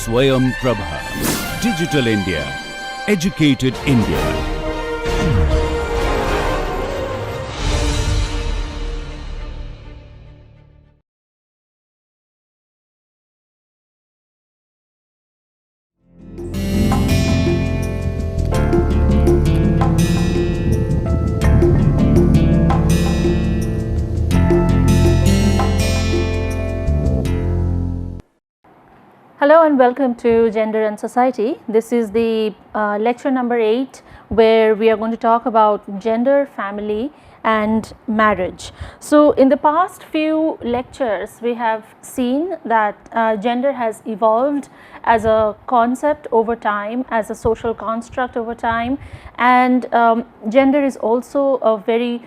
Swayam Prabha. Digital India. Educated India. Hello and welcome to Gender and Society. This is the lecture number 8 where we are going to talk about gender, family and marriage. So, in the past few lectures we have seen that gender has evolved as a concept over time, as a social construct over time, and gender is also a very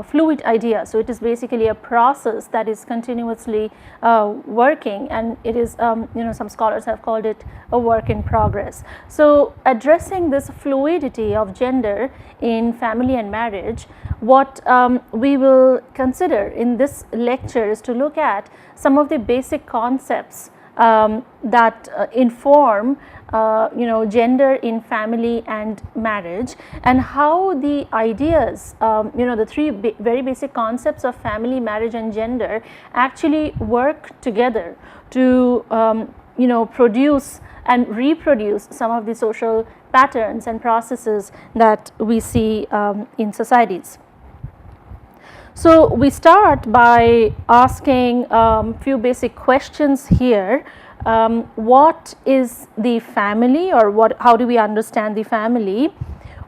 fluid idea. So, it is basically a process that is continuously working, and it is some scholars have called it a work in progress. So, addressing this fluidity of gender in family and marriage, what we will consider in this lecture is to look at some of the basic concepts that inform gender in family and marriage, and how the ideas, the three very basic concepts of family, marriage and gender actually work together to produce and reproduce some of the social patterns and processes that we see in societies. So, we start by asking few basic questions here. What is the family, or how do we understand the family?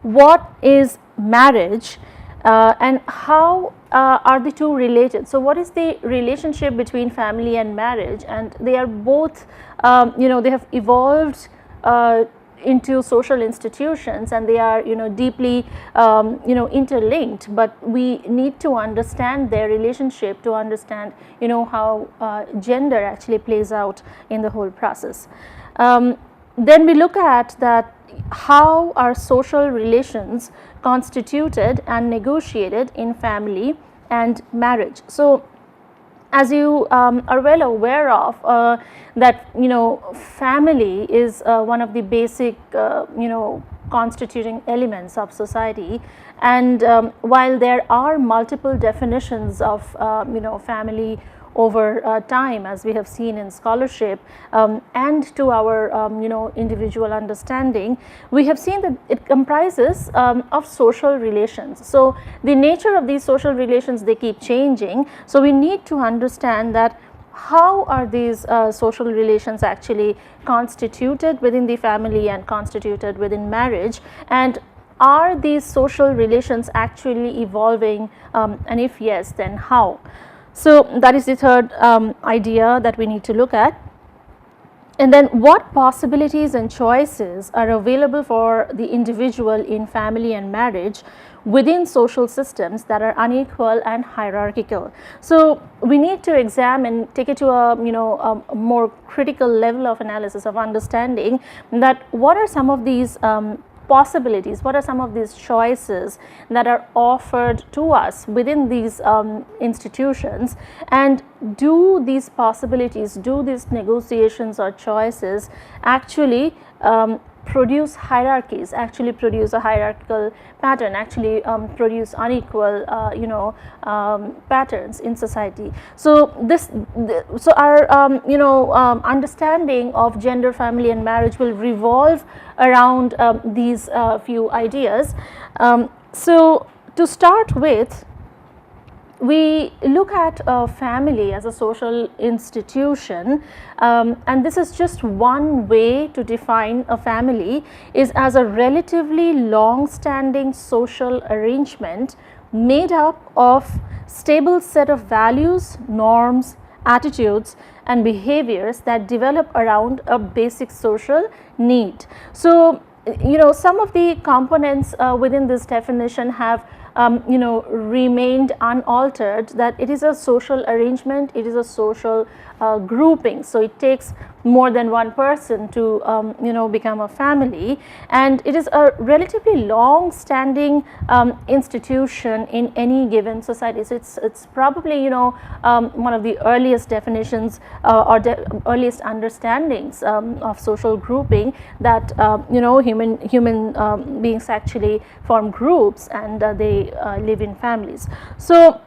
What is marriage, and how are the two related? So, what is the relationship between family and marriage? And they are both, they have evolved into social institutions, and they are deeply interlinked, but we need to understand their relationship to understand how gender actually plays out in the whole process. Then we look at that how are social relations constituted and negotiated in family and marriage. So, as you are well aware of, that family is one of the basic constituting elements of society, and while there are multiple definitions of family over time, as we have seen in scholarship, and to our individual understanding, we have seen that it comprises of social relations. So, the nature of these social relations, they keep changing. So, we need to understand that how are these social relations actually constituted within the family and constituted within marriage, and are these social relations actually evolving, and if yes, then how? So, that is the third idea that we need to look at. And then, what possibilities and choices are available for the individual in family and marriage within social systems that are unequal and hierarchical? So, we need to examine, take it to a more critical level of analysis, of understanding that what are some of these possibilities, what are some of these choices that are offered to us within these institutions, and do these possibilities, do these negotiations or choices actually produce hierarchies, actually produce a hierarchical pattern, actually produce unequal patterns in society. So, so our understanding of gender, family and marriage will revolve around these few ideas. So, to start with, we look at a family as a social institution, and this is just one way to define a family, is as a relatively long-standing social arrangement made up of stable set of values, norms, attitudes and behaviors that develop around a basic social need. So, some of the components within this definition have remained unaltered, that it is a social arrangement, it is a social grouping. So it takes more than one person to become a family, and it is a relatively long standing institution in any given society. So it's probably one of the earliest definitions or earliest understandings of social grouping, that human beings actually form groups and they live in families. So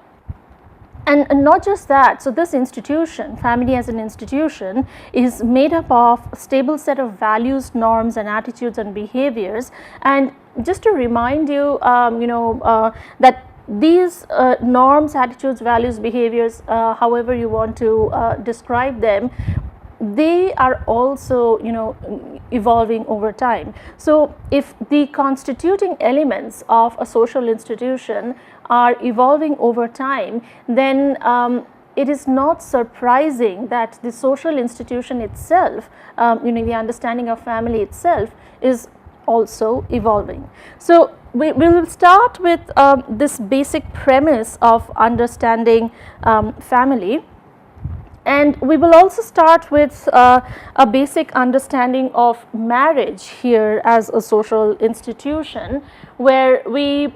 and not just that, so this institution, family as an institution, is made up of a stable set of values, norms and attitudes and behaviors. And just to remind you, that these norms, attitudes, values, behaviors, however you want to describe them, they are also evolving over time. So if the constituting elements of a social institution are evolving over time, then it is not surprising that the social institution itself, the understanding of family itself, is also evolving. So we will start with this basic premise of understanding family. And we will also start with a basic understanding of marriage here as a social institution, where we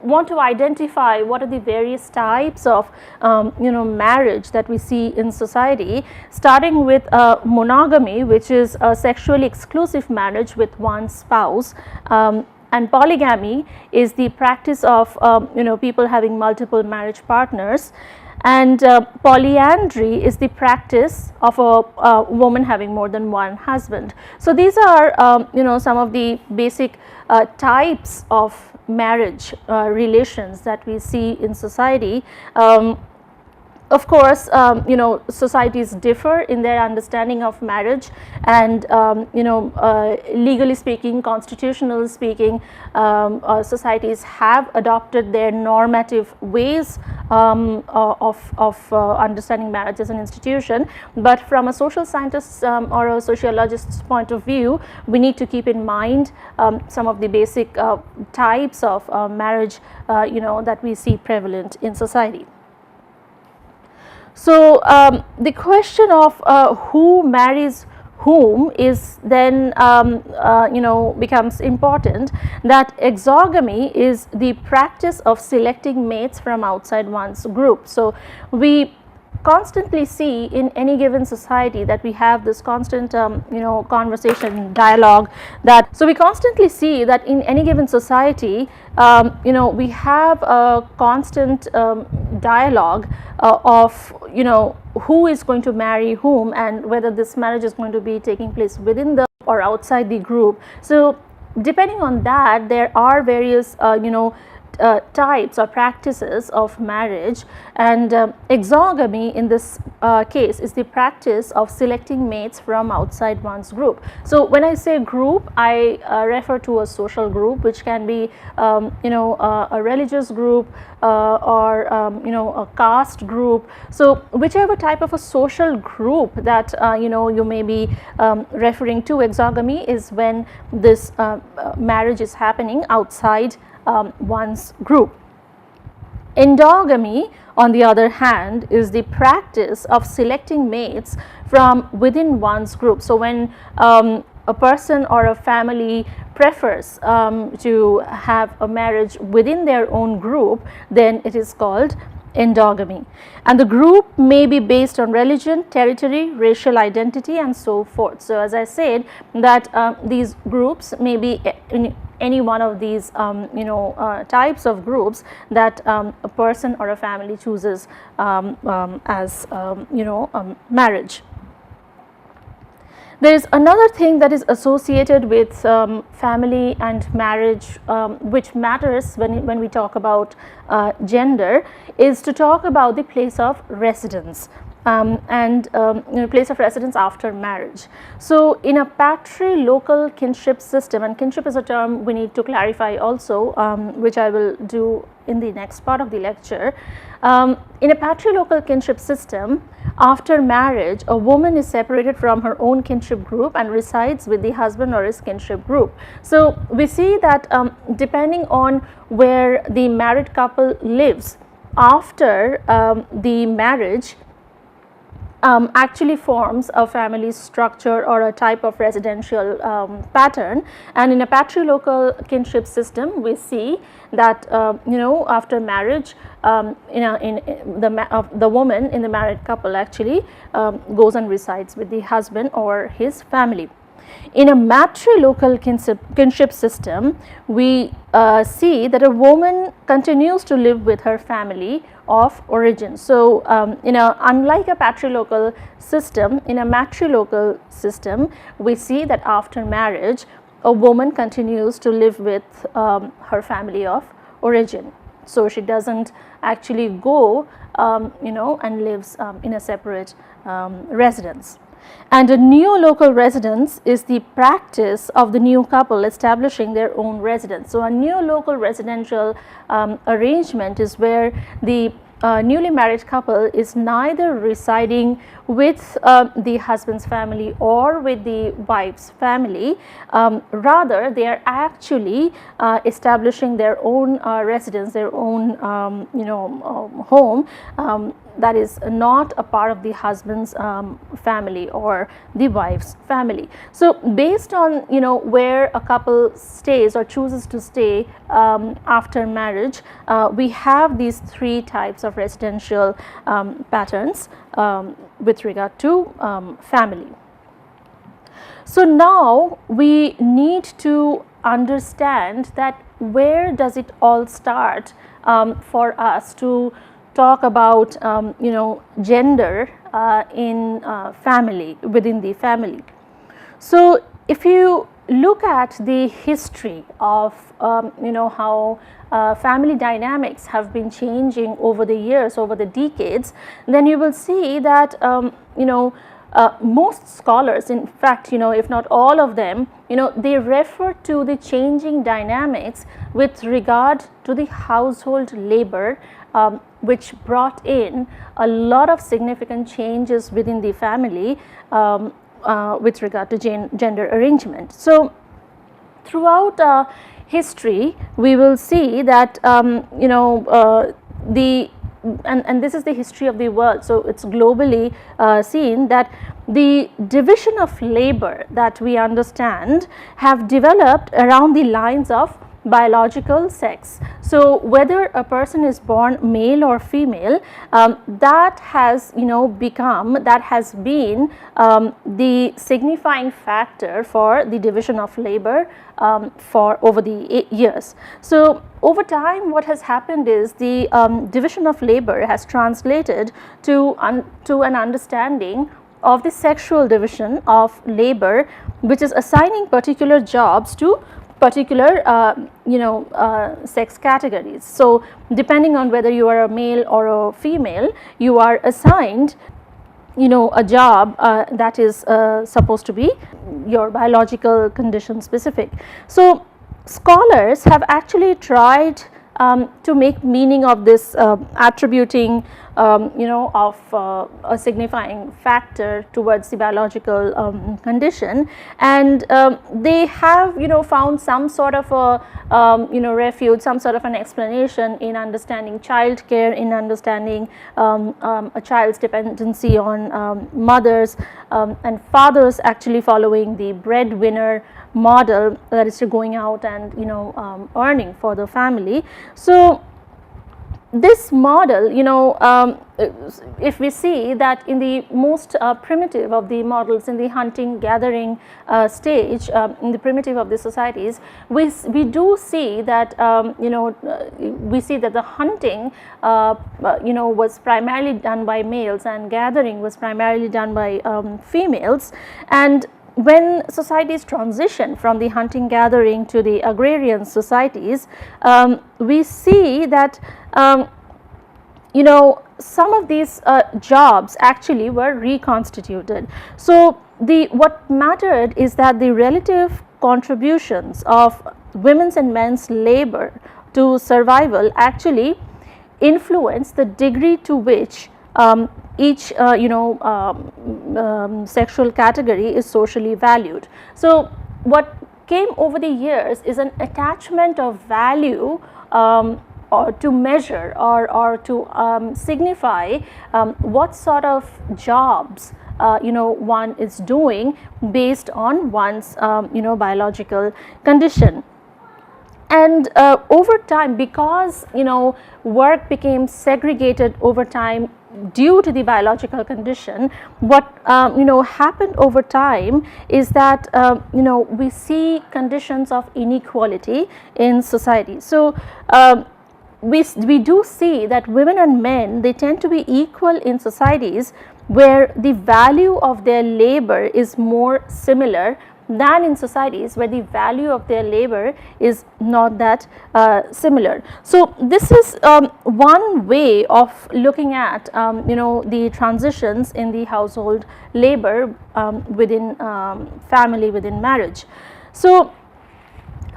want to identify what are the various types of marriage that we see in society, starting with monogamy, which is a sexually exclusive marriage with one spouse. And polygamy is the practice of people having multiple marriage partners. And polyandry is the practice of a woman having more than one husband. So these are some of the basic types of marriage relations that we see in society. Of course, societies differ in their understanding of marriage, and legally speaking, constitutionally speaking, societies have adopted their normative ways of understanding marriage as an institution. But from a social scientist or a sociologist's point of view, we need to keep in mind some of the basic types of marriage that we see prevalent in society. So the question of who marries whom is then becomes important, that exogamy is the practice of selecting mates from outside one's group. So we constantly see in any given society that we have this constant conversation, dialogue, that so we constantly see that in any given society we have a constant dialogue of who is going to marry whom, and whether this marriage is going to be taking place within the or outside the group. So depending on that, there are various types or practices of marriage, and exogamy in this case is the practice of selecting mates from outside one's group. So when I say group, I refer to a social group, which can be a religious group or a caste group. So whichever type of a social group that you may be referring to, exogamy is when this marriage is happening outside one's group. Endogamy, on the other hand, is the practice of selecting mates from within one's group. So when a person or a family prefers to have a marriage within their own group, then it is called endogamy. And the group may be based on religion, territory, racial identity and so forth. So as I said, that these groups may be in any one of these types of groups that a person or a family chooses as marriage. There is another thing that is associated with family and marriage, which matters when we talk about gender, is to talk about the place of residence. And place of residence after marriage. So in a patrilocal kinship system, and kinship is a term we need to clarify also, which I will do in the next part of the lecture. In a patrilocal kinship system, after marriage, a woman is separated from her own kinship group and resides with the husband or his kinship group. So, we see that depending on where the married couple lives after the marriage, actually forms a family structure or a type of residential pattern. And in a patrilocal kinship system, we see that after marriage, the woman in the married couple actually goes and resides with the husband or his family. In a matrilocal kinship system, we see that a woman continues to live with her family of origin. So, unlike a patrilocal system, in a matrilocal system, we see that after marriage, a woman continues to live with her family of origin. So, she does not actually go and lives in a separate residence. And a neolocal residence is the practice of the new couple establishing their own residence. So, a neolocal residential arrangement is where the newly married couple is neither residing with the husband's family or with the wife's family, rather they are actually establishing their own residence, their own home that is not a part of the husband's family or the wife's family. So, based on where a couple stays or chooses to stay after marriage, we have these three types of residential patterns with regard to family. So, now we need to understand that where does it all start for us to talk about gender in family, within the family. So, if you look at the history of how family dynamics have been changing over the years, over the decades, then you will see that most scholars, in fact if not all of them, they refer to the changing dynamics with regard to the household labor, which brought in a lot of significant changes within the family with regard to gender arrangement. So, throughout history, we will see that and this is the history of the world. So, it is globally seen that the division of labor that we understand have developed around the lines of biological sex. So, whether a person is born male or female, that has been the signifying factor for the division of labor for over the years. So, over time what has happened is the division of labor has translated to an understanding of the sexual division of labor, which is assigning particular jobs to particular sex categories. So, depending on whether you are a male or a female, you are assigned a job that is supposed to be your biological condition specific. So, scholars have actually tried to make meaning of this attributing of a signifying factor towards the biological condition, and they have found some sort of a refuge, some sort of an explanation in understanding child care, in understanding a child's dependency on mothers and fathers actually following the breadwinner model, that is to going out and earning for the family. So, this model, if we see that in the most primitive of the models, in the hunting gathering stage, in the primitive of the societies, we do see that we see that the hunting was primarily done by males and gathering was primarily done by females. And when societies transition from the hunting gathering to the agrarian societies, we see that some of these jobs actually were reconstituted. So, what mattered is that the relative contributions of women's and men's labor to survival actually influence the degree to which each sexual category is socially valued. So what came over the years is an attachment of value or to measure or to signify what sort of jobs one is doing based on one's biological condition. And over time, because work became segregated over time due to the biological condition, what happened over time is that we see conditions of inequality in society. So we do see that women and men, they tend to be equal in societies where the value of their labor is more similar than in societies where the value of their labor is not that similar. So this is one way of looking at the transitions in the household labor within family, within marriage. So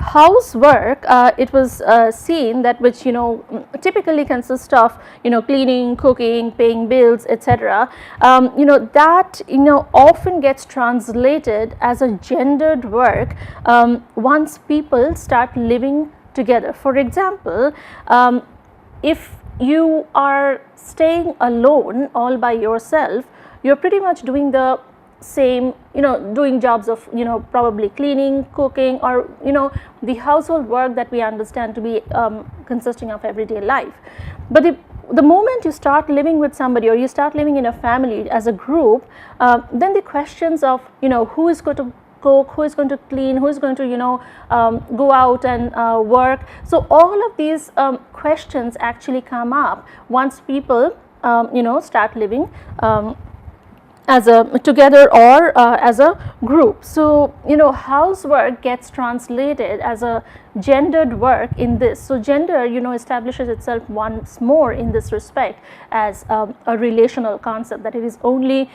housework, it was seen that which typically consists of cleaning, cooking, paying bills, etc. That often gets translated as a gendered work once people start living together. For example, if you are staying alone all by yourself, you're pretty much doing the same, doing jobs of probably cleaning, cooking, or the household work that we understand to be consisting of everyday life. But the moment you start living with somebody, or you start living in a family as a group, then the questions of who is going to cook, who is going to clean, who is going to go out and work, so all of these questions actually come up once people start living as together or as a group. So housework gets translated as a gendered work in this. So gender establishes itself once more in this respect as a relational concept, that it is only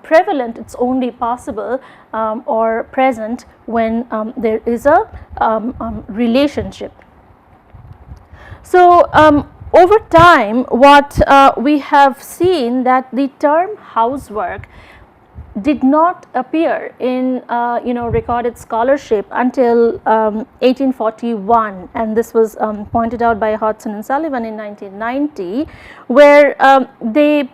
prevalent, it's only possible or present when there is a relationship. So over time, what we have seen that the term housework did not appear in recorded scholarship until 1841, and this was pointed out by Hodgson and Sullivan in 1990, where they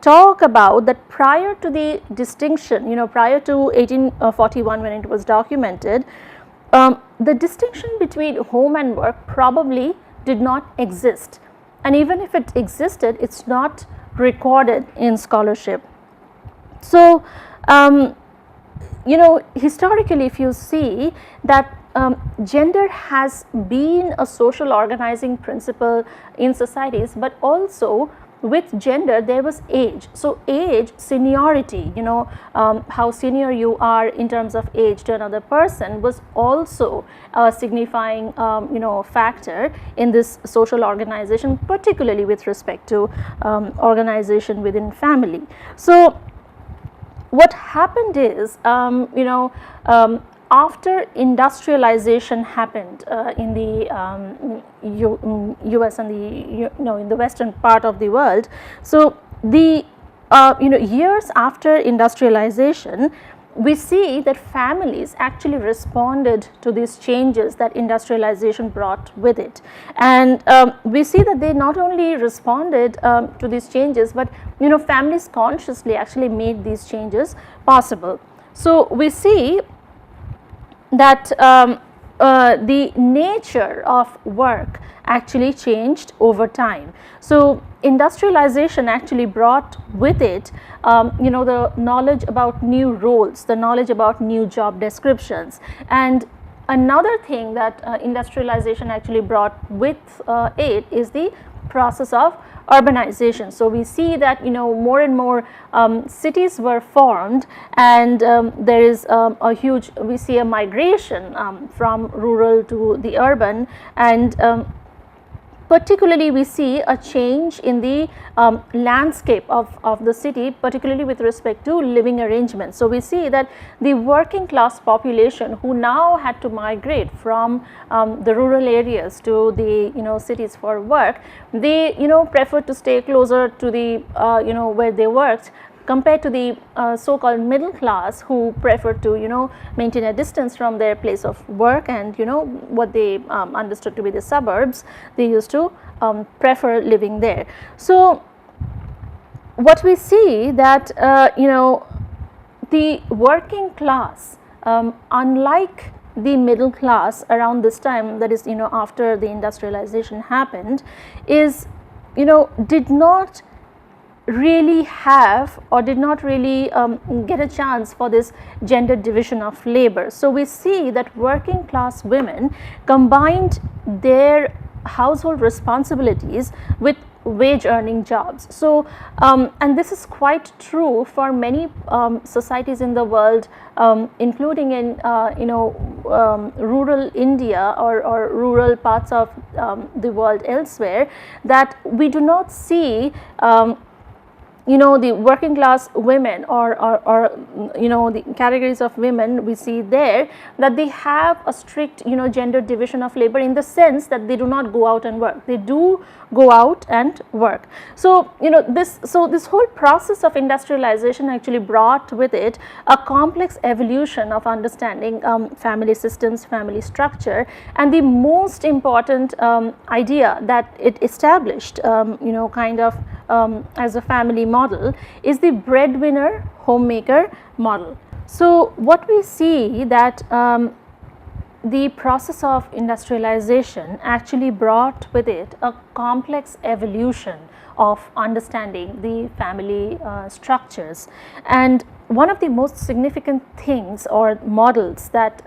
talk about that prior to the distinction, prior to 1841 when it was documented, the distinction between home and work probably did not exist, and even if it existed, it's not recorded in scholarship. So historically, if you see that gender has been a social organizing principle in societies, but also with gender there was age. So age, seniority, how senior you are in terms of age to another person was also a signifying factor in this social organization, particularly with respect to organization within family. So what happened is after industrialization happened in the US and in the western part of the world, so the years after industrialization, we see that families actually responded to these changes that industrialization brought with it, and we see that they not only responded to these changes, but families consciously actually made these changes possible. So we see that the nature of work actually changed over time. So industrialization actually brought with it the knowledge about new roles, the knowledge about new job descriptions. And another thing that industrialization actually brought with it is the process of urbanization. So we see that more and more cities were formed, and there is a huge, we see a migration from rural to the urban, and particularly we see a change in the landscape of the city, particularly with respect to living arrangements. So, we see that the working class population who now had to migrate from the rural areas to the cities for work, they preferred to stay closer to the where they worked, compared to the so-called middle class who prefer to maintain a distance from their place of work, and what they understood to be the suburbs, they used to prefer living there. So, what we see that the working class, unlike the middle class around this time, that is after the industrialization happened, is did not really have, or did not really get a chance for this gender division of labor. So, we see that working class women combined their household responsibilities with wage earning jobs. So, and this is quite true for many societies in the world, including in rural India or rural parts of the world elsewhere, that we do not see the working class women or the categories of women we see there, that they have a strict gender division of labor, in the sense that they do not go out and work, they do go out and work. So, this whole process of industrialization actually brought with it a complex evolution of understanding family systems, family structure, and the most important idea that it established kind of as a family model is the breadwinner homemaker model. So, what we see that the process of industrialization actually brought with it a complex evolution of understanding the family structures, and one of the most significant things or models that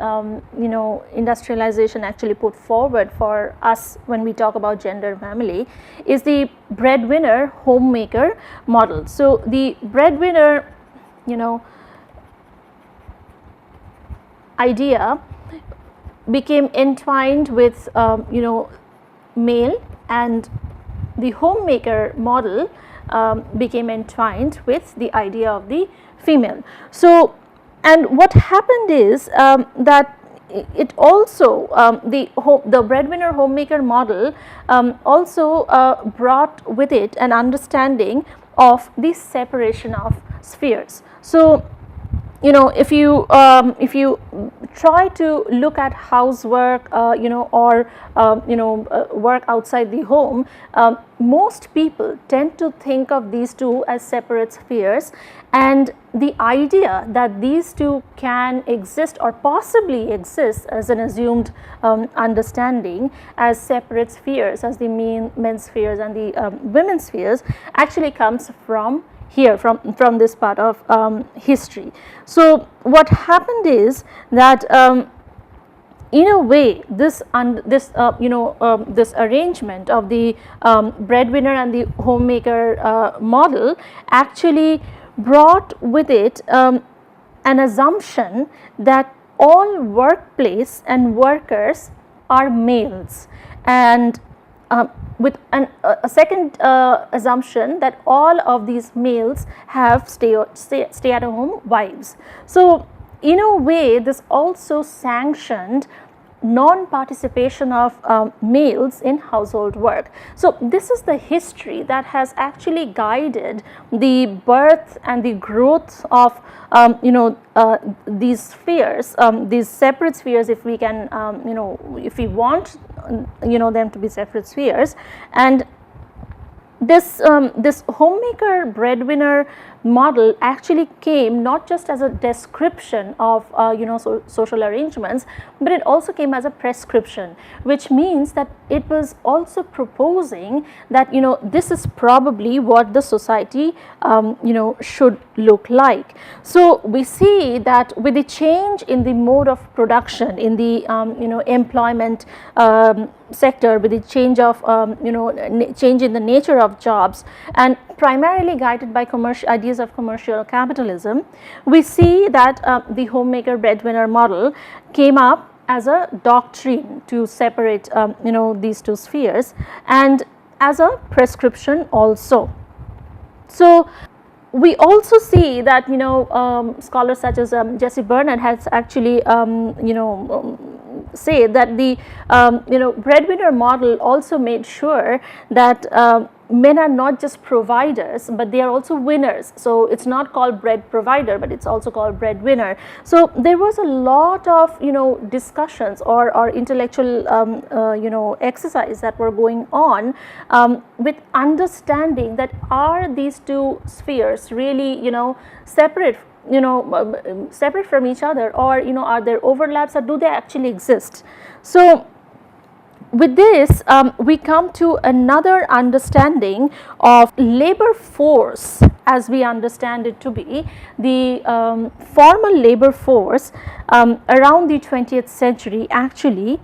industrialization actually put forward for us when we talk about gender family is the breadwinner homemaker model. So, the breadwinner idea became entwined with male, and the homemaker model became entwined with the idea of the female. So, and what happened is that it also the breadwinner homemaker model also brought with it an understanding of the separation of spheres. So, if you try to look at housework or work outside the home, most people tend to think of these two as separate spheres, and the idea that these two can exist or possibly exist as an assumed understanding as separate spheres, as the men's spheres and the women's spheres, actually comes from here, from this part of history. So, what happened is that in a way this arrangement of the breadwinner and the homemaker model actually brought with it an assumption that all workplace and workers are males, and with a second assumption that all of these males have stay at home wives. So, in a way this also sanctioned non-participation of males in household work. So, this is the history that has actually guided the birth and the growth of these spheres, these separate spheres, if we can if we want them to be separate spheres. And this homemaker breadwinner model actually came not just as a description of social arrangements, but it also came as a prescription, which means that it was also proposing that this is probably what the society should look like. So, we see that with the change in the mode of production, in the employment sector, with the change of change in the nature of jobs, and primarily guided by commercial ideas of commercial capitalism, we see that the homemaker breadwinner model came up as a doctrine to separate these two spheres, and as a prescription also. So we also see that scholars such as Jesse Bernard has actually say that the breadwinner model also made sure that men are not just providers, but they are also winners. So it's not called bread provider, but it's also called breadwinner. So there was a lot of discussions or intellectual exercise that were going on with understanding that are these two spheres really separate separate from each other, or are there overlaps, or do they actually exist? So with this we come to another understanding of labor force as we understand it to be the formal labor force around the 20th century. Actually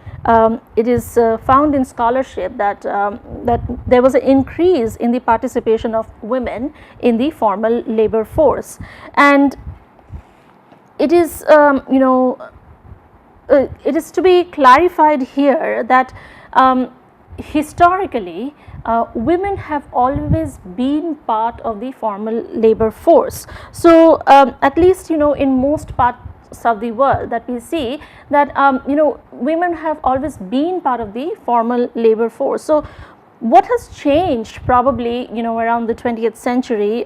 it is found in scholarship that that there was an increase in the participation of women in the formal labor force, and it is it is to be clarified here that historically women have always been part of the formal labor force. So at least in most parts of the world that we see that women have always been part of the formal labor force. So what has changed probably around the 20th century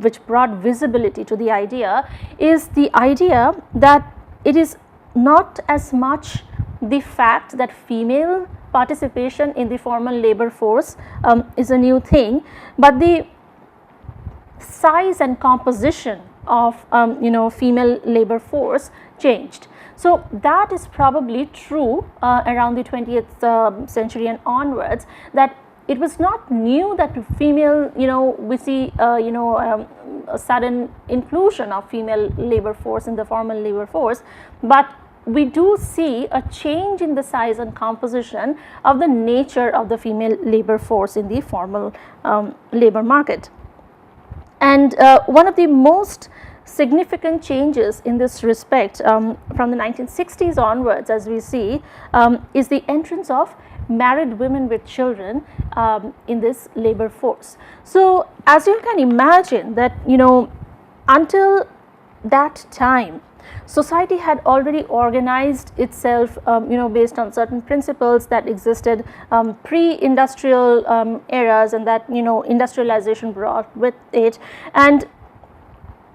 which brought visibility to the idea is the idea that it is not as much the fact that female participation in the formal labor force is a new thing, but the size and composition of female labor force changed. So that is probably true around the 20th century and onwards, that it was not new that female we see a sudden inclusion of female labor force in the formal labor force, but we do see a change in the size and composition of the nature of the female labor force in the formal labor market. And one of the most significant changes in this respect from the 1960s onwards, as we see, is the entrance of married women with children in this labor force. So as you can imagine that until that time society had already organized itself based on certain principles that existed pre-industrial eras, and that industrialization brought with it. And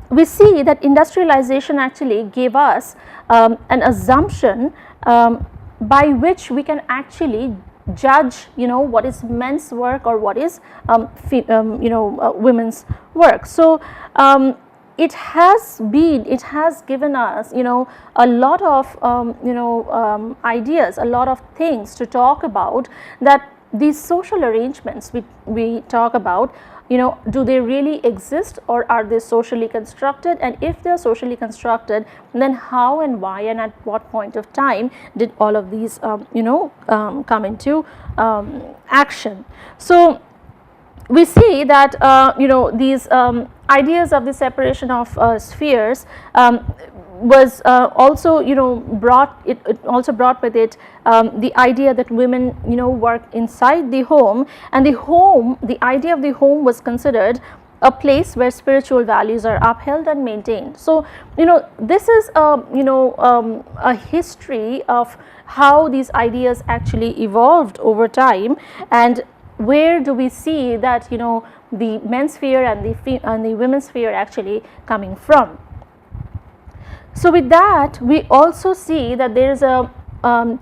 we see that industrialization actually gave us an assumption by which we can actually judge what is men's work or what is women's work. So it has given us a lot of ideas, a lot of things to talk about, that these social arrangements we talk about, do they really exist or are they socially constructed, and if they are socially constructed, then how and why and at what point of time did all of these come into action. So we see that these ideas of the separation of spheres was also brought with it the idea that women work inside the home, and the idea of the home was considered a place where spiritual values are upheld and maintained. So this is a history of how these ideas actually evolved over time, and where do we see that the men's sphere and the women's sphere actually coming from. So with that we also see that there is a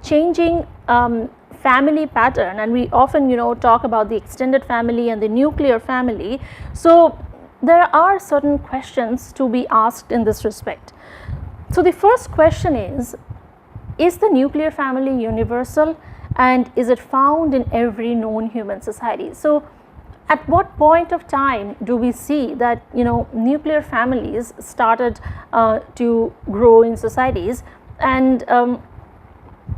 changing family pattern, and we often talk about the extended family and the nuclear family. So there are certain questions to be asked in this respect. So the first question is the nuclear family universal, and is it found in every known human society? So at what point of time do we see that nuclear families started to grow in societies? And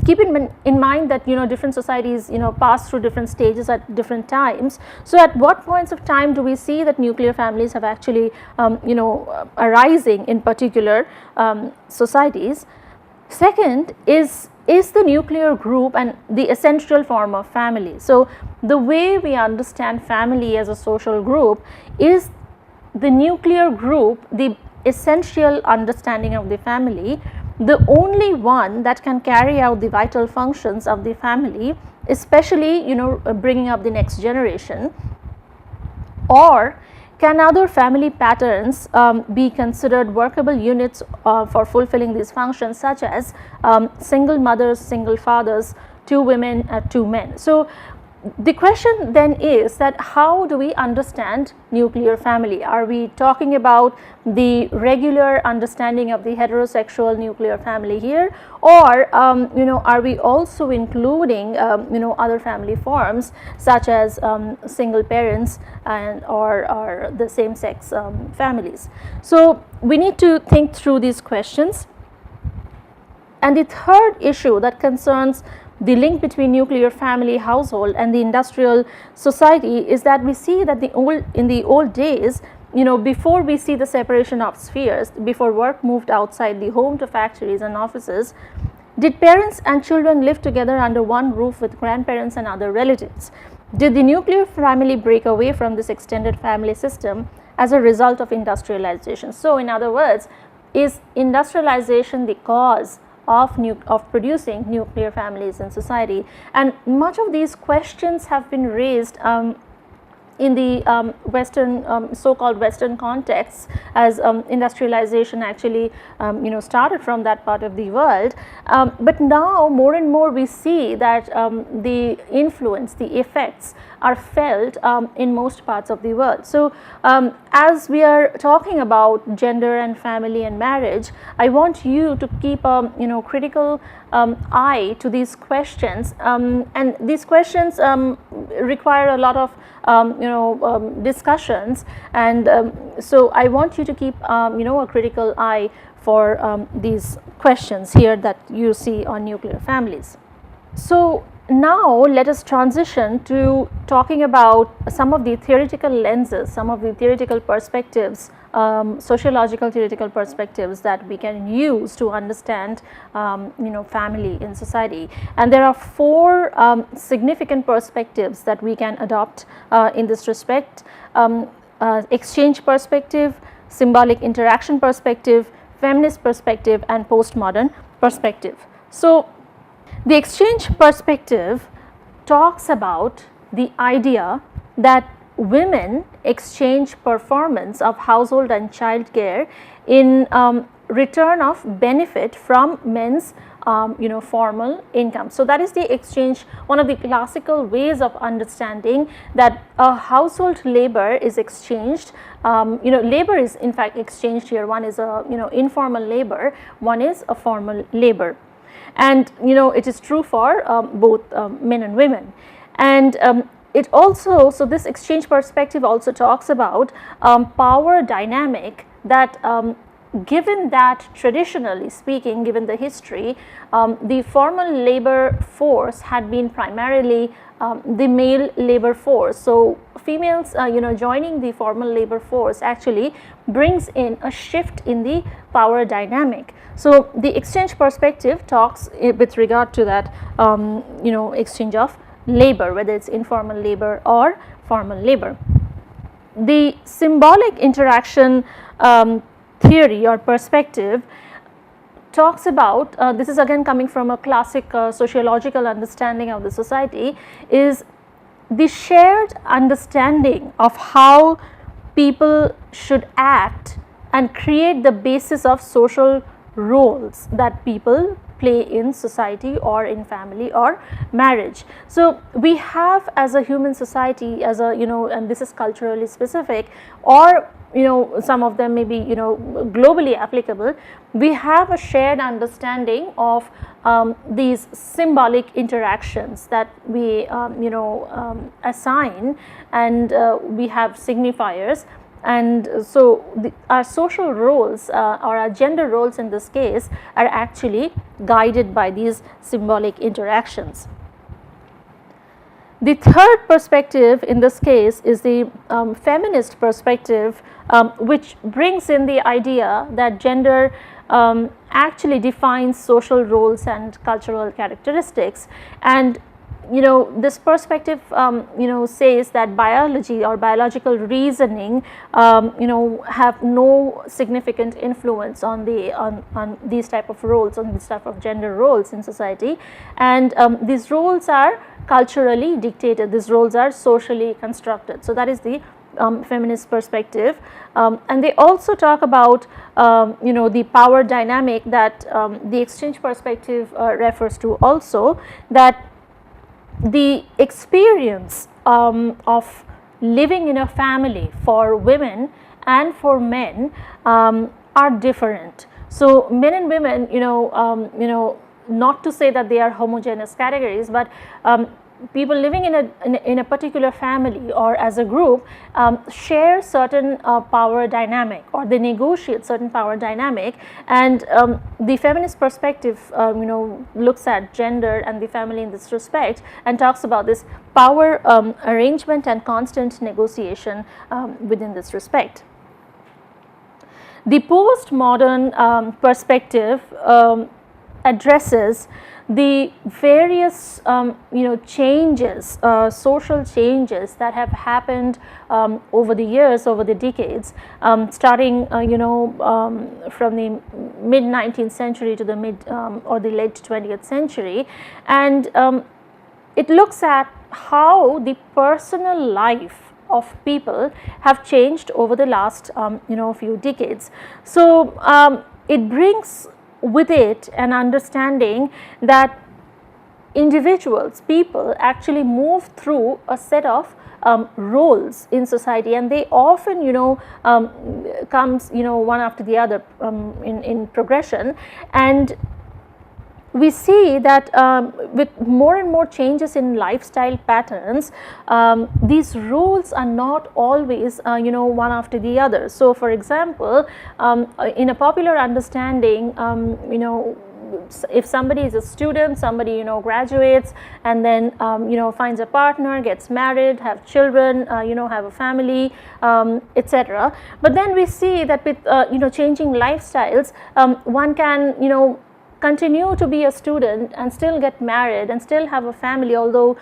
keep in mind that different societies pass through different stages at different times. So at what points of time do we see that nuclear families have actually arising in particular societies? Second is the nuclear group and the essential form of family. So the way we understand family as a social group is the nuclear group, the essential understanding of the family, the only one that can carry out the vital functions of the family, especially bringing up the next generation? Or can other family patterns be considered workable units for fulfilling these functions, such as single mothers, single fathers, two women, two men? So the question then is that how do we understand nuclear family? Are we talking about the regular understanding of the heterosexual nuclear family here, or are we also including other family forms such as single parents and or the same sex families? So we need to think through these questions. And the third issue that concerns the link between nuclear family, household and the industrial society is that we see that in the old days, before we see the separation of spheres, before work moved outside the home to factories and offices, did parents and children live together under one roof with grandparents and other relatives? Did the nuclear family break away from this extended family system as a result of industrialization? So in other words, is industrialization the cause of producing nuclear families in society? And much of these questions have been raised in the Western, so-called Western contexts, as industrialization actually started from that part of the world. But now more and more we see that the influence, the effects are felt in most parts of the world. So as we are talking about gender and family and marriage, I want you to keep a critical eye to these questions, and these questions require a lot of discussions, and so I want you to keep a critical eye for these questions here that you see on nuclear families. So now let us transition to talking about some of the theoretical lenses, some of the theoretical perspectives, sociological theoretical perspectives that we can use to understand family in society. And there are four significant perspectives that we can adopt in this respect: exchange perspective, symbolic interaction perspective, feminist perspective and postmodern perspective. So the exchange perspective talks about the idea that women exchange performance of household and child care in return of benefit from men's formal income. So that is the exchange, one of the classical ways of understanding that a household labor is exchanged. Labor is in fact exchanged here. One is a informal labor, one is a formal labor. And it is true for both men and women. And it also, so this exchange perspective also talks about power dynamic that given that traditionally speaking, given the history, the formal labor force had been primarily the male labor force. So females joining the formal labor force actually brings in a shift in the power dynamic. So the exchange perspective talks with regard to that exchange of labor, whether it's informal labor or formal labor. The symbolic interaction theory or perspective talks about, this is again coming from a classic sociological understanding of the society, is the shared understanding of how people should act and create the basis of social roles that people play in society or in family or marriage. So we have, as a human society, as a and this is culturally specific, or some of them may be globally applicable, we have a shared understanding of these symbolic interactions that we assign, and we have signifiers. And so our social roles or our gender roles in this case are actually guided by these symbolic interactions. The third perspective in this case is the feminist perspective, which brings in the idea that gender actually defines social roles and cultural characteristics. And this perspective says that biology or biological reasoning have no significant influence on these type of roles, on these type of gender roles in society, and these roles are culturally dictated, these roles are socially constructed. So that is the feminist perspective. And they also talk about the power dynamic that the exchange perspective refers to also, that the experience of living in a family for women and for men are different. So men and women, not to say that they are homogeneous categories, but people living in a particular family or as a group share certain power dynamic, or they negotiate certain power dynamic. And the feminist perspective looks at gender and the family in this respect and talks about this power arrangement and constant negotiation within this respect. The postmodern perspective addresses the various changes, social changes that have happened over the years, over the decades, starting from the mid 19th century to the mid or the late 20th century. And it looks at how the personal life of people have changed over the last few decades. So it brings with it an understanding that individuals, people actually move through a set of roles in society, and they often comes one after the other in progression. And we see that with more and more changes in lifestyle patterns, these roles are not always one after the other. So for example, in a popular understanding, if somebody is a student, somebody graduates and then finds a partner, gets married, have children, have a family, etc. But then we see that with changing lifestyles, one can continue to be a student and still get married and still have a family, although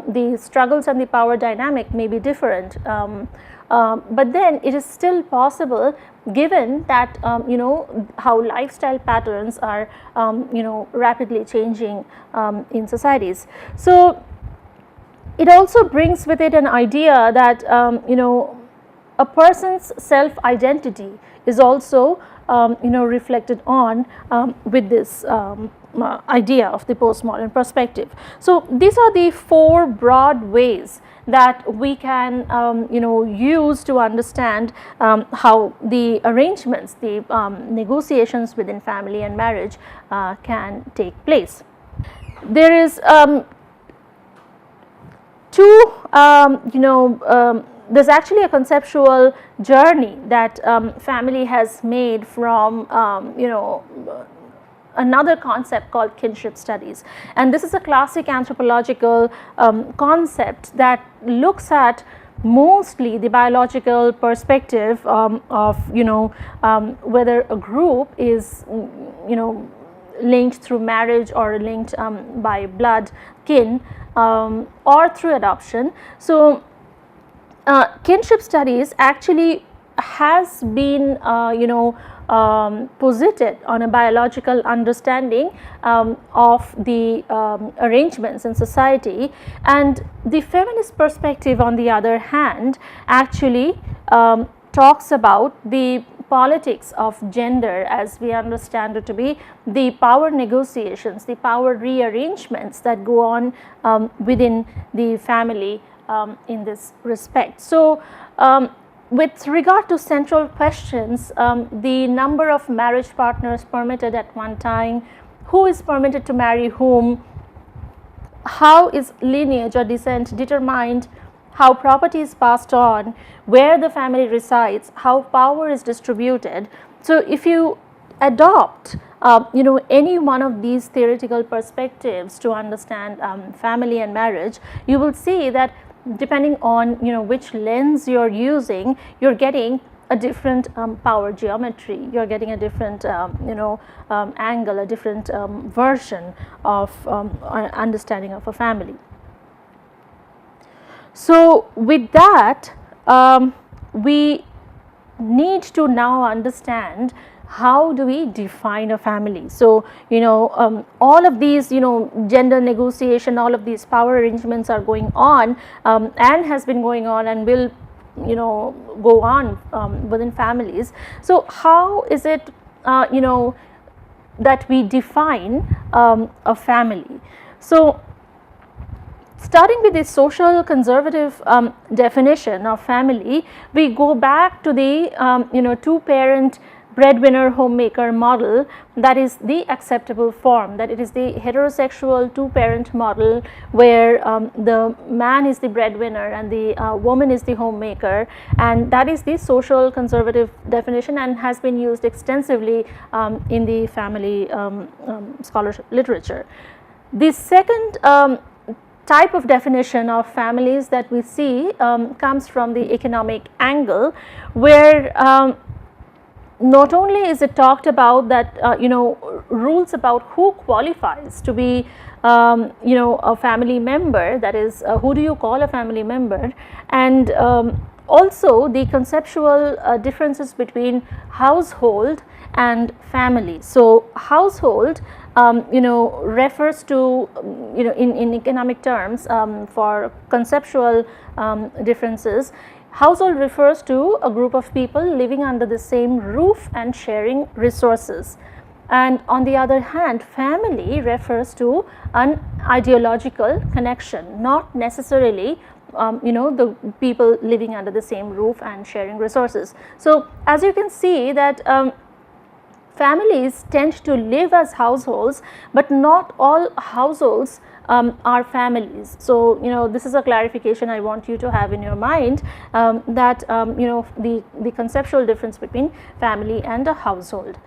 the struggles and the power dynamic may be different. But then it is still possible, given that how lifestyle patterns are rapidly changing in societies. So it also brings with it an idea that a person's self identity is also reflected on with this idea of the postmodern perspective. So these are the four broad ways that we can use to understand how the arrangements, the negotiations within family and marriage can take place. There is there's actually a conceptual journey that family has made from another concept called kinship studies, and this is a classic anthropological concept that looks at mostly the biological perspective of whether a group is linked through marriage or linked by blood kin or through adoption. So kinship studies actually has been posited on a biological understanding of the arrangements in society, and the feminist perspective on the other hand actually talks about the politics of gender as we understand it to be the power negotiations, the power rearrangements that go on within the family in this respect. So with regard to central questions, the number of marriage partners permitted at one time, who is permitted to marry whom, how is lineage or descent determined, how property is passed on, where the family resides, how power is distributed. So if you adopt any one of these theoretical perspectives to understand family and marriage, you will see that depending on which lens you're using, you're getting a different power geometry. You're getting a different angle, a different version of understanding of a family. So with that, we need to now understand how do we define a family. So all of these gender negotiation, all of these power arrangements are going on and has been going on and will go on within families. So how is it that we define a family? So starting with the social conservative definition of family, we go back to the two-parent breadwinner homemaker model. That is the acceptable form, that it is the heterosexual two-parent model where the man is the breadwinner and the woman is the homemaker, and that is the social conservative definition and has been used extensively in the family scholarship literature. The second type of definition of families that we see comes from the economic angle, where not only is it talked about that rules about who qualifies to be a family member, that is who do you call a family member, and also the conceptual differences between household and family. So household refers to in economic terms for conceptual differences. Household refers to a group of people living under the same roof and sharing resources. And on the other hand, family refers to an ideological connection, not necessarily the people living under the same roof and sharing resources. So as you can see that families tend to live as households, but not all households are families. So this is a clarification I want you to have in your mind, that the conceptual difference between family and a household.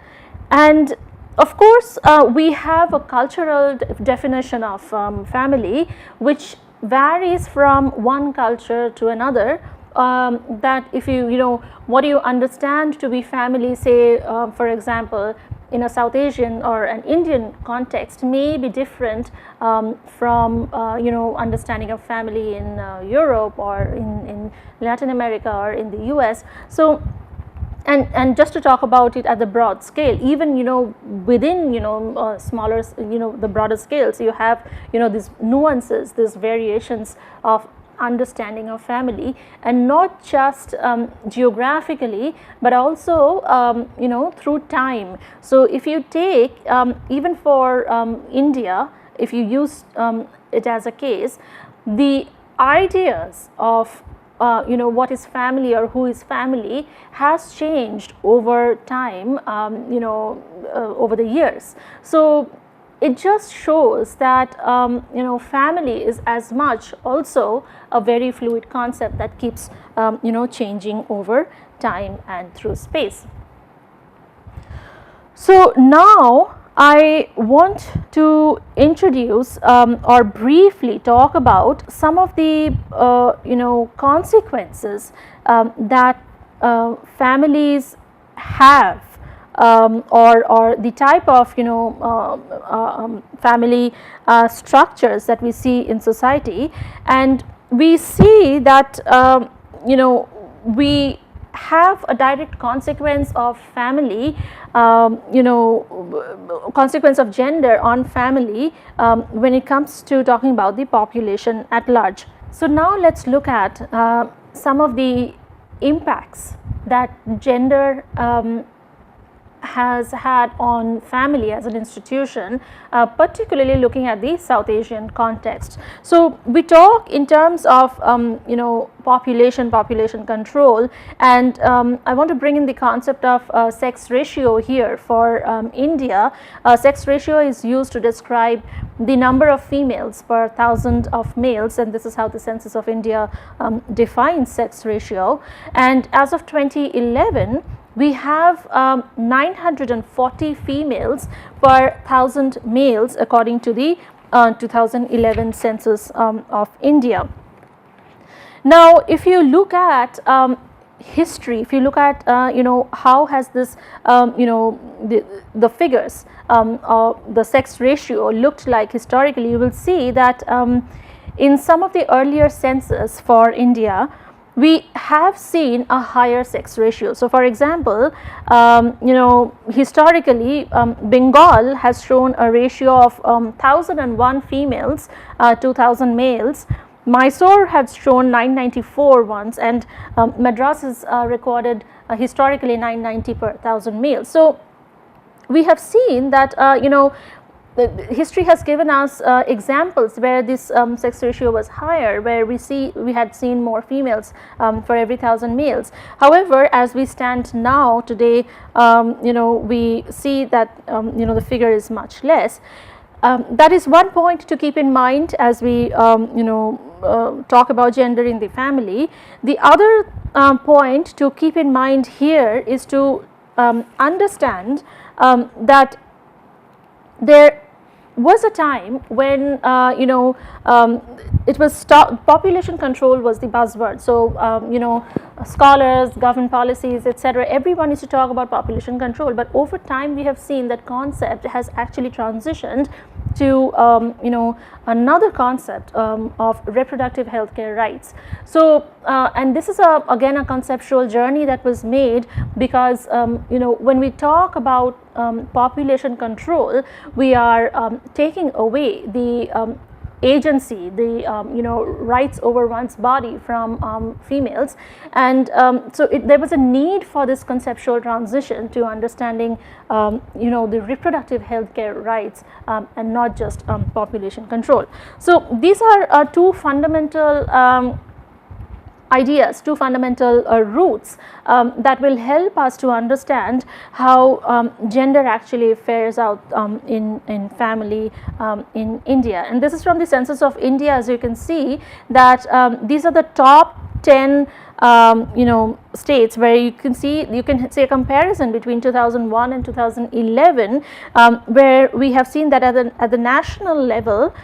And of course we have a cultural definition of family which varies from one culture to another. That if you what do you understand to be family, say for example in a South Asian or an Indian context may be different from understanding of family in Europe or in Latin America or in the US. So and just to talk about it at the broad scale, even within smaller the broader scales, you have these nuances, these variations of understanding of family, and not just geographically but also through time. So if you take even for India, if you use it as a case, the ideas of what is family or who is family has changed over time, over the years. So it just shows that family is as much also a very fluid concept that keeps changing over time and through space. So now I want to introduce or briefly talk about some of the consequences that families have, or the type of family structures that we see in society. And we see that we have a direct consequence of family, consequence of gender on family when it comes to talking about the population at large. So now let's look at some of the impacts that gender has had on family as an institution, particularly looking at the South Asian context. So we talk in terms of population control, and I want to bring in the concept of sex ratio here for India. Sex ratio is used to describe the number of females per thousand of males, and this is how the Census of India defines sex ratio. And as of 2011, we have 940 females per 1,000 males according to the 2011 census of India. Now if you look at history, if you look at how has this the figures of the sex ratio looked like historically, you will see that in some of the earlier census for India, we have seen a higher sex ratio. So, for example, historically Bengal has shown a ratio of 1001 females to 1000 males. Mysore has shown 994 once, and Madras is recorded historically 990 per 1000 males. So, we have seen that the history has given us examples where this sex ratio was higher, where we had seen more females for every 1000 males. However, as we stand now today, we see that the figure is much less. That is one point to keep in mind as we talk about gender in the family. The other point to keep in mind here is to understand that there was a time when it was population control was the buzzword. So scholars, government policies, etc., everyone used to talk about population control, but over time we have seen that concept has actually transitioned to another concept of reproductive health care rights. So and this is again a conceptual journey that was made because when we talk about population control, we are taking away the agency, the rights over one's body from females, and so there was a need for this conceptual transition to understanding the reproductive health care rights and not just population control. So these are two fundamental ideas, two fundamental roots that will help us to understand how gender actually fares out in family in India. And this is from the Census of India. As you can see that these are the top 10 states where you can see a comparison between 2001 and 2011, where we have seen that at the national level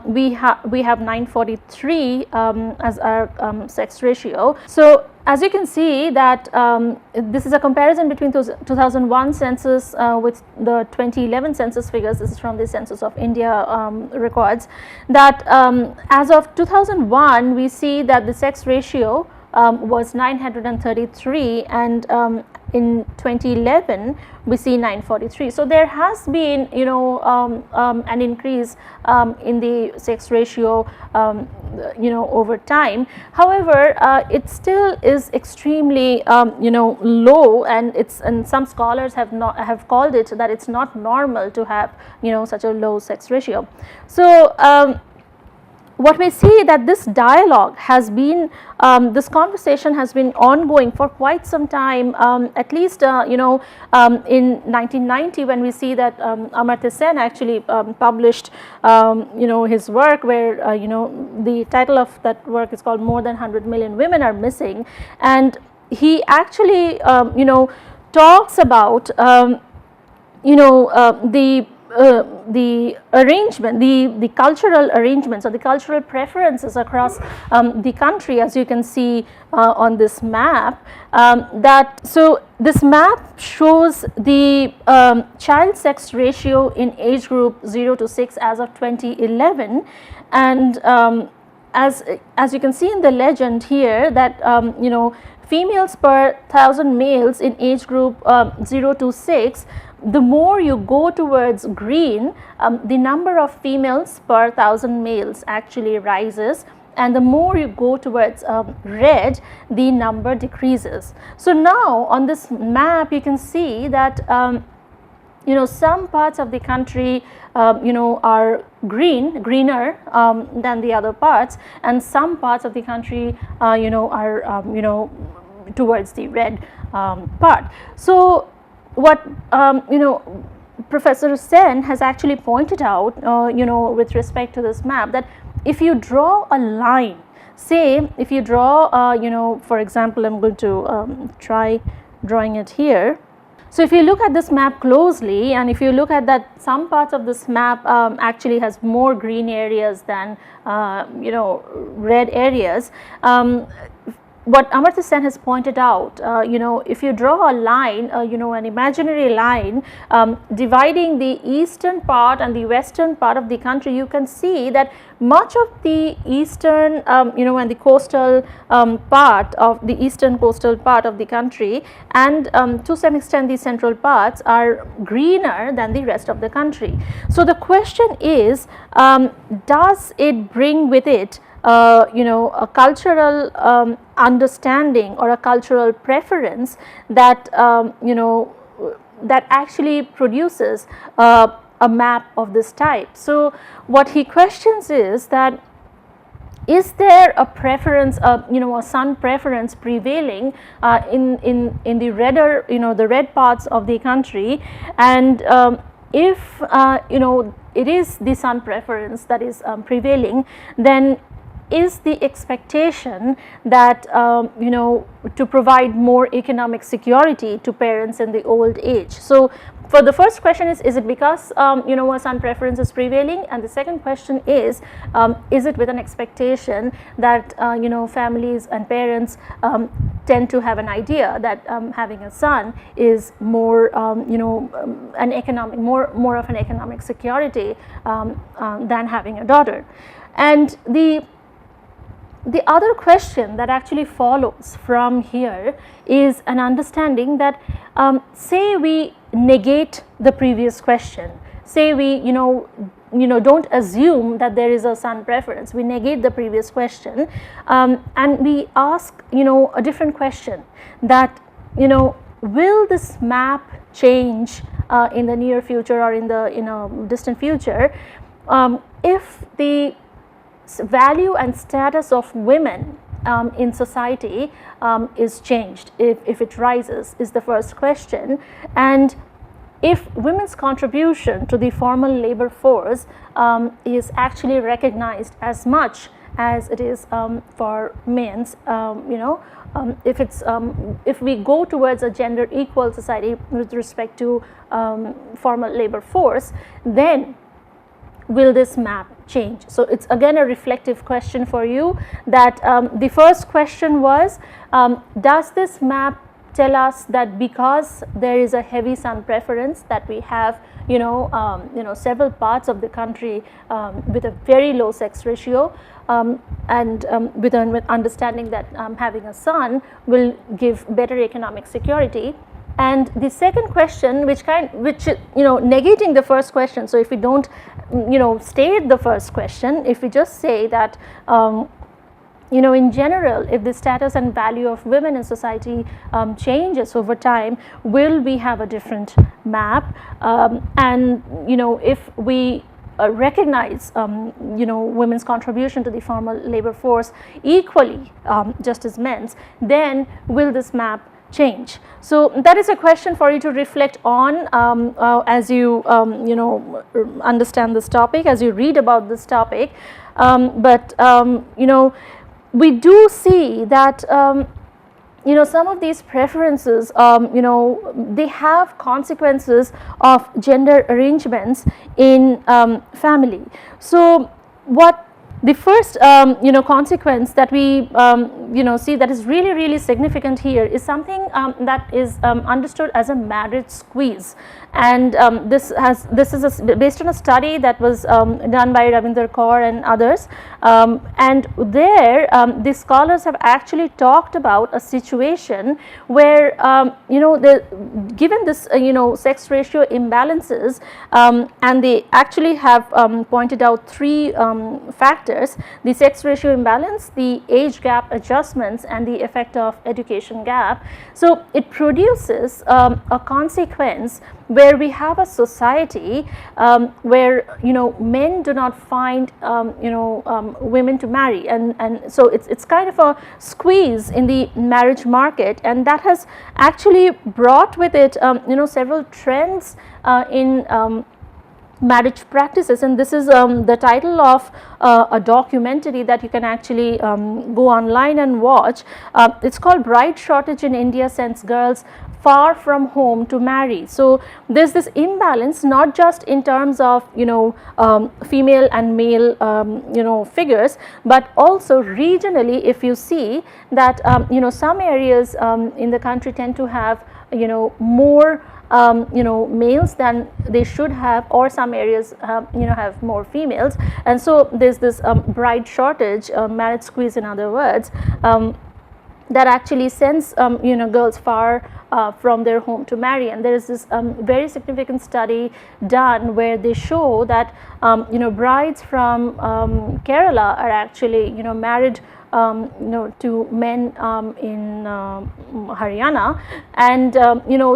we have 943 as our sex ratio. So as you can see that this is a comparison between 2001 census with the 2011 census figures. This is from the Census of India records that as of 2001 we see that the sex ratio was 933, and in 2011 we see 943. So there has been an increase in the sex ratio over time. However, it still is extremely low, and some scholars have called it that it's not normal to have such a low sex ratio. So what we see that this dialogue has been, this conversation has been ongoing for quite some time, at least in 1990, when we see that Amartya Sen actually published his work, where the title of that work is called More Than 100 Million Women Are Missing, and he actually talks about the arrangement, the cultural arrangements or the cultural preferences across the country, as you can see on this map. So this map shows the child sex ratio in age group 0 to 6 as of 2011, and as you can see in the legend here that females per 1000 males in age group 0 to 6, the more you go towards green, the number of females per 1000 males actually rises, and the more you go towards red, the number decreases. So now on this map you can see that some parts of the country are greener than the other parts, and some parts of the country are towards the red part. So what Professor Sen has actually pointed out with respect to this map, that if you draw a line, say if you draw for example, I'm going to try drawing it here. So if you look at this map closely, and if you look at that, some parts of this map actually has more green areas than red areas. what Amartya Sen has pointed out, if you draw a line, an imaginary line dividing the eastern part and the western part of the country, you can see that much of the eastern, and the coastal part of the eastern coastal part of the country, and to some extent the central parts, are greener than the rest of the country. So the question is, does it bring with it a cultural understanding or a cultural preference that that actually produces a map of this type. So what he questions is that, is there a preference, a sun preference prevailing in the redder, the red parts of the country, and if it is the sun preference that is prevailing, then is the expectation that to provide more economic security to parents in the old age. So for the first question is it because a sun preference is prevailing, and the second question is it with an expectation that families and parents tend to have an idea that having a son is more an economic more of an economic security than having a daughter. And the other question that actually follows from here is an understanding that say we negate the previous question, say we don't assume that there is a sun preference, we negate the previous question and we ask a different question, that will this map change in the near future or in the distant future if the value and status of women in society is changed, if it rises, is the first question. And if women's contribution to the formal labor force is actually recognized as much as it is for men's, if we go towards a gender equal society with respect to formal labor force, then will this map change? So it's again a reflective question for you, that the first question was, does this map tell us that because there is a heavy sun preference, that we have several parts of the country with a very low sex ratio, and with understanding that having a son will give better economic security. And the second question, which negating the first question, so if we don't state the first question, if we just say that in general, if the status and value of women in society changes over time, will we have a different map? And if we recognize women's contribution to the formal labor force equally just as men's, then will this map change? So that is a question for you to reflect on as you understand this topic, as you read about this topic. But we do see that some of these preferences, they have consequences of gender arrangements in family. So what the first consequence that we see that is really significant here is something that is understood as a marriage squeeze. And this is based on a study that was done by Ravinder Kaur and others, and there the scholars have actually talked about a situation where given this sex ratio imbalances, and they actually have pointed out three factors: the sex ratio imbalance, the age gap adjustments, and the effect of education gap. So it produces a consequence where we have a society where men do not find women to marry, and so it's kind of a squeeze in the marriage market, and that has actually brought with it several trends in marriage practices. And this is the title of a documentary that you can actually go online and watch. It's called "Bride Shortage in India Sends Girls far from home to marry. So there's this imbalance, not just in terms of female and male figures, but also regionally. If you see that some areas in the country tend to have more males than they should have, or some areas have more females, and so there's this bride shortage, marriage squeeze in other words, that actually sends girls far from their home to marry. And there is this very significant study done where they show that brides from Kerala are actually married to men in Haryana, and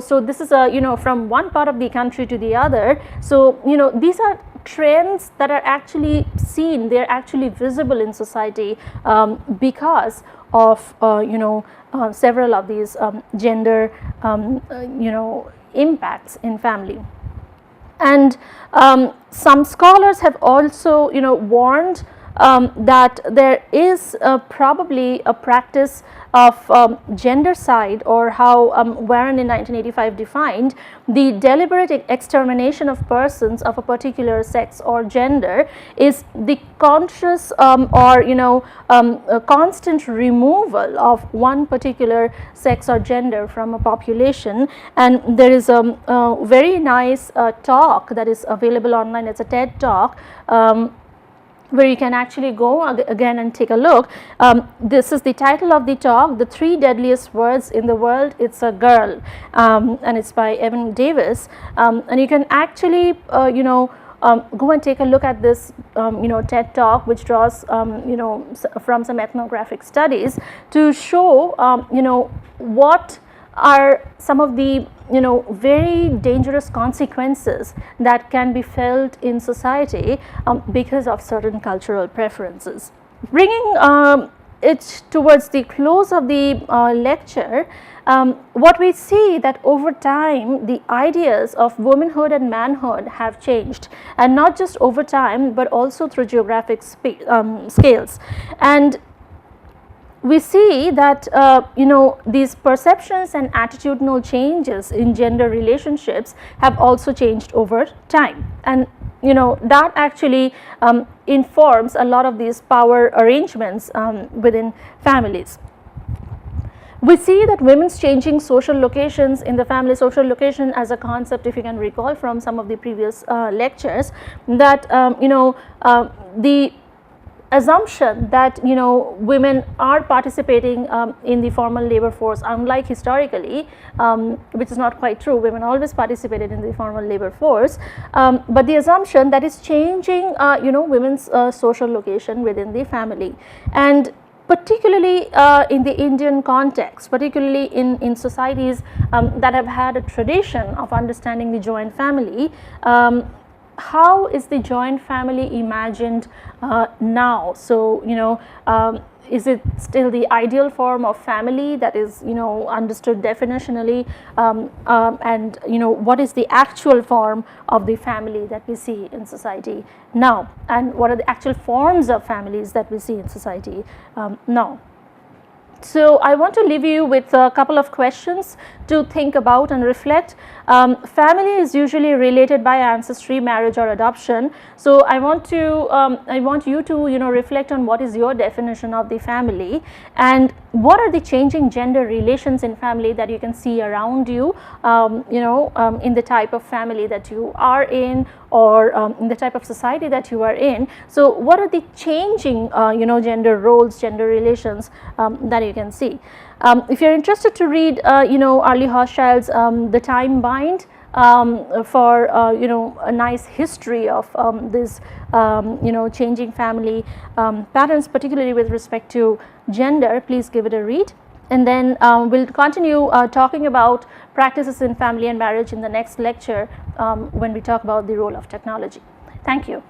so this is a from one part of the country to the other. So these are trends that are actually seen, they are actually visible in society because of several of these gender impacts in family. And some scholars have also warned that there is probably a practice of gendercide, or how Warren in 1985 defined the deliberate extermination of persons of a particular sex or gender is the conscious or a constant removal of one particular sex or gender from a population. And there is a very nice talk that is available online. It's a TED talk where you can actually go again and take a look. This is the title of the talk, The 3 Deadliest Words in the World, It's a Girl, and it's by Evan Davis, and you can actually go and take a look at this TED talk, which draws from some ethnographic studies to show what are some of the very dangerous consequences that can be felt in society because of certain cultural preferences. Bringing it towards the close of the lecture, what we see that over time the ideas of womanhood and manhood have changed, and not just over time but also through geographic scales. And we see that these perceptions and attitudinal changes in gender relationships have also changed over time, and that actually informs a lot of these power arrangements within families. We see that women's changing social locations in the family, social location as a concept, if you can recall from some of the previous lectures, that the assumption that women are participating in the formal labor force, unlike historically, which is not quite true. Women always participated in the formal labor force, but the assumption that is changing women's social location within the family. And particularly in the Indian context, particularly in societies that have had a tradition of understanding the joint family, how is the joint family imagined now? So is it still the ideal form of family that is understood definitionally, and what is the actual form of the family that we see in society now, and what are the actual forms of families that we see in society now? So I want to leave you with a couple of questions to think about and reflect. Family is usually related by ancestry, marriage, or adoption. So I want you to reflect on what is your definition of the family, and what are the changing gender relations in family that you can see around you, in the type of family that you are in, or in the type of society that you are in. So what are the changing gender roles, gender relations that you can see. If you're interested to read Arlie Hochschild's The Time Bind, for a nice history of this changing family patterns, particularly with respect to gender, please give it a read. And then we'll continue talking about practices in family and marriage in the next lecture when we talk about the role of technology. Thank you.